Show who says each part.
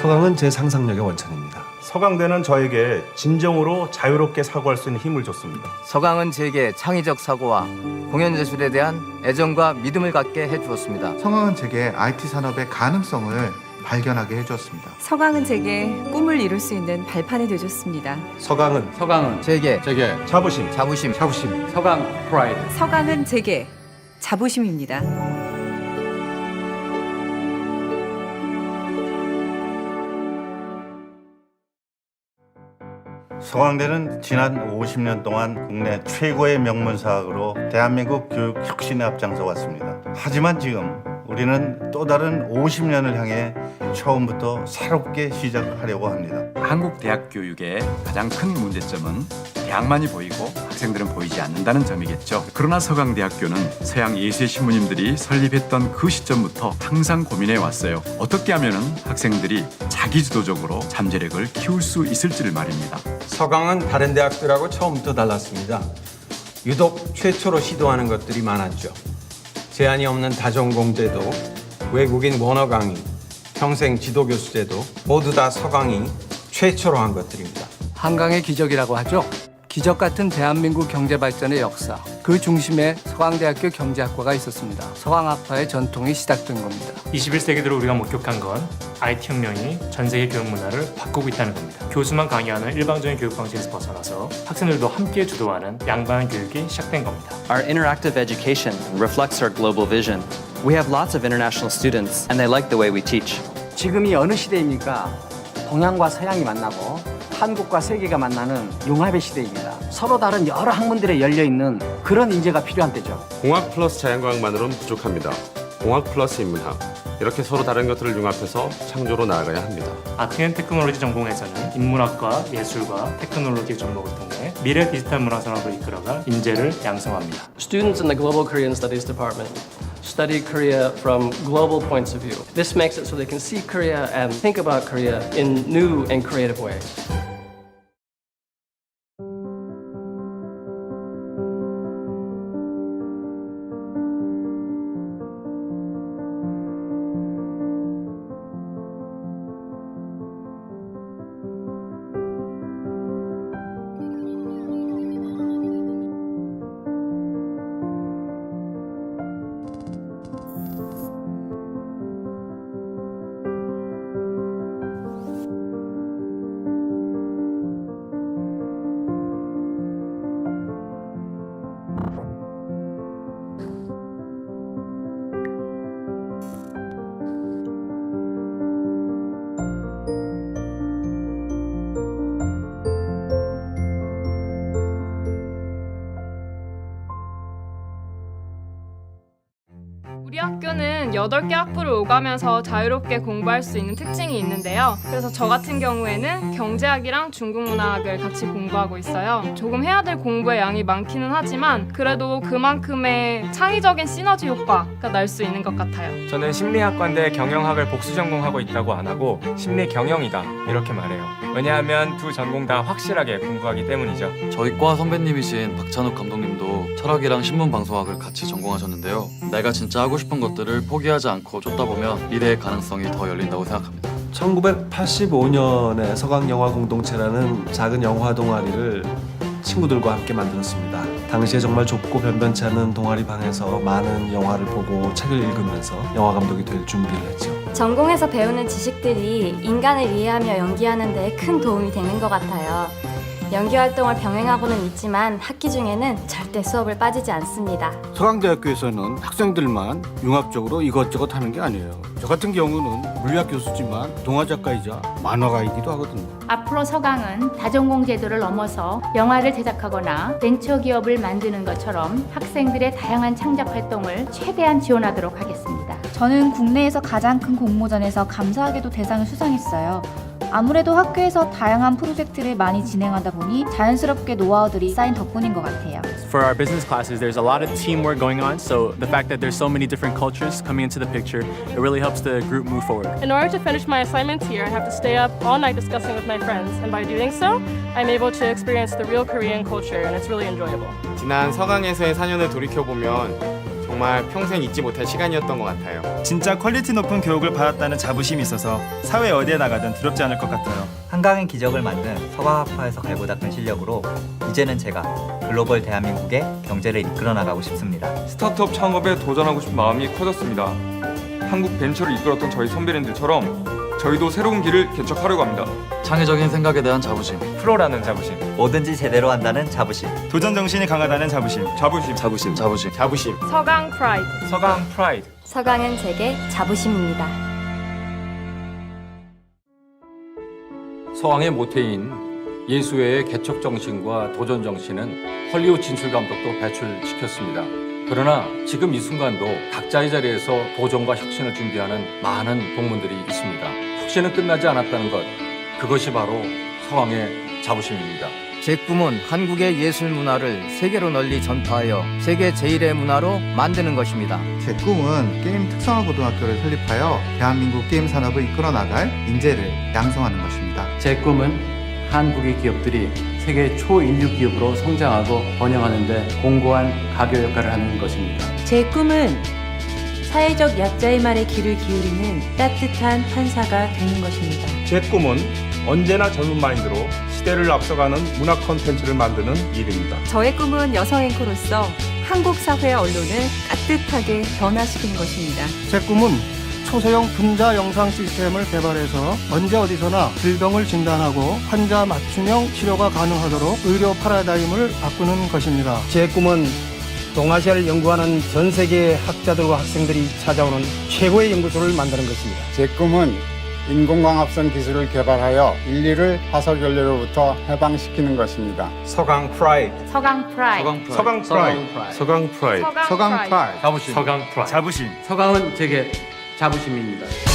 Speaker 1: 서강은 제 상상력의 원천입니다.
Speaker 2: 서강대는 저에게 진정으로 자유롭게 사고할 수 있는 힘을 줬습니다.
Speaker 3: 서강은 제게 창의적 사고와 공연 예술에 대한 애정과 믿음을 갖게 해주었습니다.
Speaker 4: 서강은 제게 IT 산업의 가능성을 발견하게 해주었습니다.
Speaker 5: 서강은 제게 꿈을 이룰 수 있는 발판이 되어줬습니다.
Speaker 1: 서강은
Speaker 3: 제게
Speaker 2: 자부심.
Speaker 6: 서강 프라이드.
Speaker 5: 서강은 제게 자부심입니다.
Speaker 4: 서강대는 지난 50년 동안 국내 최고의 명문사학으로 대한민국 교육 혁신에 앞장서 왔습니다. 하지만 지금 우리는 또 다른 50년을 향해 처음부터 새롭게 시작하려고 합니다.
Speaker 6: 한국 대학 교육의 가장 큰 문제점은 대학만이 보이고 학생들은 보이지 않는다는 점이겠죠. 그러나 서강대학교는 서양 예수의 신부님들이 설립했던 그 시점부터 항상 고민해 왔어요. 어떻게 하면 학생들이 자기주도적으로 잠재력을 키울 수 있을지를 말입니다.
Speaker 7: 서강은 다른 대학들하고 처음부터 달랐습니다. 유독 최초로 시도하는 것들이 많았죠. 제한이 없는 다전공제도, 외국인 원어 강의, 평생 지도교수제도 모두 다 서강이 최초로 한 것들입니다.
Speaker 3: 한강의 기적이라고 하죠. 기적 같은 대한민국 경제 발전의 역사, 그 중심에 서강대학교 경제학과가 있었습니다. 서강학파의 전통이 시작된 겁니다.
Speaker 8: 21세기 들어 우리가 목격한 건 IT 혁명이 전 세계 교육 문화를 바꾸고 있다는 겁니다. 교수만 강의하는 일방적인 교육 방식에서 벗어나서 학생들도 함께 주도하는 양방향 교육이 시작된 겁니다.
Speaker 9: Our interactive education reflects our global vision. We have lots of international students and they like the way we teach.
Speaker 10: 지금이 어느 시대입니까? 동양과 서양이 만나고 한국과 세계가 만나는 융합의 시대입니다. 서로 다른 여러 학문들에 열려있는 그런 인재가 필요한 때죠.
Speaker 11: 공학 플러스 자연과학만으로는 부족합니다. 공학 플러스 인문학, 이렇게 서로 다른 것들을 융합해서 창조로 나아가야 합니다.
Speaker 8: 아트 앤 테크놀로지 전공에서는 인문학과 예술과 테크놀로지 전공을 통해 미래 디지털 문화 산업을 이끌어갈 인재를 양성합니다.
Speaker 12: Students in the Global Korean Studies Department study Korea from global points of view. This makes it so they can see Korea and think about Korea in new and creative ways.
Speaker 13: 우리 학교는 8개 학부를 오가면서 자유롭게 공부할 수 있는 특징이 있는데요. 그래서 저 같은 경우에는 경제학이랑 중국문화학을 같이 공부하고 있어요. 조금 해야 될 공부의 양이 많기는 하지만 그래도 그만큼의 창의적인 시너지 효과가 날 수 있는 것 같아요.
Speaker 14: 저는 심리학과인데 경영학을 복수 전공하고 있다고 안 하고 심리 경영이다 이렇게 말해요. 왜냐하면 두 전공 다 확실하게 공부하기 때문이죠.
Speaker 15: 저희 과 선배님이신 박찬욱 감독님도 철학이랑 신문방송학을 같이 전공하셨는데요. 내가 진짜 하고 싶은 것들을 포기하지 않고 쫓다 보면 미래의 가능성이 더 열린다고 생각합니다.
Speaker 1: 1985년에 서강영화 공동체라는 작은 영화 동아리를 친구들과 함께 만들었습니다. 당시에 정말 좁고 변변치 않은 동아리 방에서 많은 영화를 보고 책을 읽으면서 영화 감독이 될 준비를 했죠.
Speaker 16: 전공에서 배우는 지식들이 인간을 이해하며 연기하는 데 큰 도움이 되는 것 같아요. 연기 활동을 병행하고는 있지만 학기 중에는 절대 수업을 빠지지 않습니다.
Speaker 17: 서강대학교에서는 학생들만 융합적으로 이것저것 하는 게 아니에요. 저 같은 경우는 물리학 교수지만 동화 작가이자 만화가이기도 하거든요.
Speaker 18: 앞으로 서강은 다전공 제도를 넘어서 영화를 제작하거나 벤처기업을 만드는 것처럼 학생들의 다양한 창작 활동을 최대한 지원하도록 하겠습니다.
Speaker 19: 저는 국내에서 가장 큰 공모전에서 감사하게도 대상을 수상했어요. 아무래도 학교에서 다양한 프로젝트를 많이 진행하다 보니 자연스럽게 노하우들이 쌓인 덕분인 것 같아요.
Speaker 20: For our business classes, there's a lot of teamwork going on, so the fact that there's so many different cultures coming into the picture, it really helps the group move forward.
Speaker 12: In order to finish my assignments here, I have to stay up all night discussing with my friends, and by doing so, I'm able to experience the real Korean culture, and it's really enjoyable.
Speaker 11: 지난 서강에서의 4년을 돌이켜보면 정말
Speaker 14: 정말 평생 잊지 못할 시간이었던 것 같아요.
Speaker 21: 진짜 퀄리티 높은 교육을 받았다는 자부심이 있어서 사회 어디에 나가든 두렵지 않을 것 같아요.
Speaker 22: 한강의 기적을 만든 서강학파에서 갈고 닦은 실력으로 이제는 제가 글로벌 대한민국의 경제를 이끌어 나가고 싶습니다.
Speaker 23: 스타트업 창업에 도전하고 싶은 마음이 커졌습니다. 한국 벤처를 이끌었던 저희 선배님들처럼 저희도 새로운 길을 개척하려고 합니다.
Speaker 15: 창의적인 생각에 대한 자부심,
Speaker 14: 프로라는 자부심,
Speaker 22: 뭐든지 제대로 한다는 자부심,
Speaker 21: 도전 정신이 강하다는 자부심.
Speaker 23: 자부심.
Speaker 13: 서강 프라이드.
Speaker 14: 서강 프라이드.
Speaker 16: 서강은 제게 자부심입니다.
Speaker 24: 서강의 모태인 예수회의 개척 정신과 도전 정신은 헐리우드 진출 감독도 배출시켰습니다. 그러나 지금 이 순간도 각자의 자리에서 도전과 혁신을 준비하는 많은 동문들이 있습니다. 혁신은 끝나지 않았다는 것, 그것이 바로 서강의 자부심입니다.
Speaker 3: 제 꿈은 한국의 예술 문화를 세계로 널리 전파하여 세계 제1의 문화로 만드는 것입니다.
Speaker 25: 제 꿈은 게임 특성화 고등학교를 설립하여 대한민국 게임 산업을 이끌어 나갈 인재를 양성하는 것입니다.
Speaker 12: 제 꿈은 한국의 기업들이 세계 초인류 기업으로 성장하고 번영하는 데 공고한 가교 역할을 하는 것입니다.
Speaker 26: 제 꿈은 사회적 약자의 말에 귀를 기울이는 따뜻한 판사가 되는 것입니다.
Speaker 2: 제 꿈은 언제나 젊은 마인드로 시대를 앞서가는 문화 콘텐츠를 만드는 일입니다.
Speaker 5: 저의 꿈은 여성 앵커로서 한국 사회와 언론을 따뜻하게 변화시키는 것입니다.
Speaker 17: 제 꿈은 초소형 분자 영상 시스템을 개발해서 언제 어디서나 질병을 진단하고 환자 맞춤형 치료가 가능하도록 의료 파라다임을 바꾸는 것입니다.
Speaker 10: 제 꿈은 동아시아를 연구하는 전 세계의 학자들과 학생들이 찾아오는 최고의 연구소를 만드는 것입니다.
Speaker 27: 제 꿈은 인공광합성 기술을 개발하여 인류를 화석 연료로부터 해방시키는 것입니다.
Speaker 14: 서강 프라이드.
Speaker 18: 서강 프라이드.
Speaker 2: 서강 프라이드.
Speaker 11: 서강 프라이드.
Speaker 17: 서강 프라이드.
Speaker 14: 자부심.
Speaker 8: 서강 프라이드.
Speaker 21: 자부심.
Speaker 12: 서강은 제게 자부심입니다.